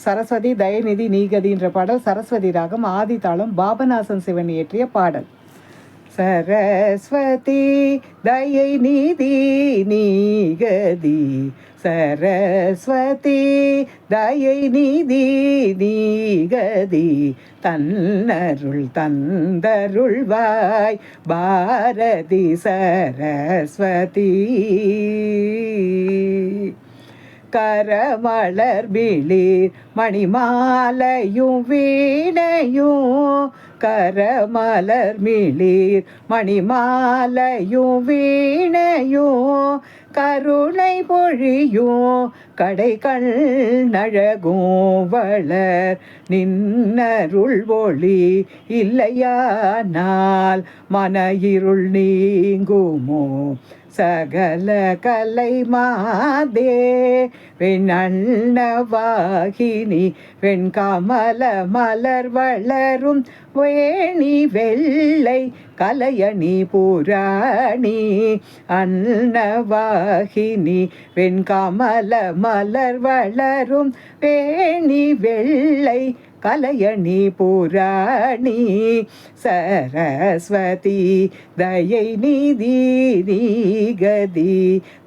சரஸ்வதி தயநிதி நீகதின்ற பாடல் சரஸ்வதி ராகம் ஆதி தாளம் பாபநாசன் சிவன் இயற்றிய பாடல். சரஸ்வதி தயை நிதி நீகதி சரஸ்வதி தயை நிதி நீகதி தன்னருள் தந்தருள்வாய் பாரதி சரஸ்வதி. கரமலர் விளிர் மணிமாலையும் வீணையும் கரமலர் மிளிர் மணிமாலையும் வீணையும் கருணை பொழியும் கடைகள் நழகும் வளர் நின்னருள் ஒளி இல்லையானால் மன இருள் நீங்குமோ சகல கலை மாதே வெண்ணவாகினி வெண்கமல மலர் வளரும் வேணி வெள்ளை கலையணி புராணி அன்னவாகினி வெண்கமல மலர் வளரும் வேணி வெள்ளை கலையணி புராணி சரஸ்வதி தயை நிதி நீகதி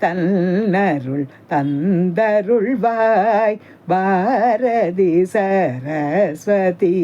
தன்னருள் தந்தருள்வாய் பாரதி சரஸ்வதி.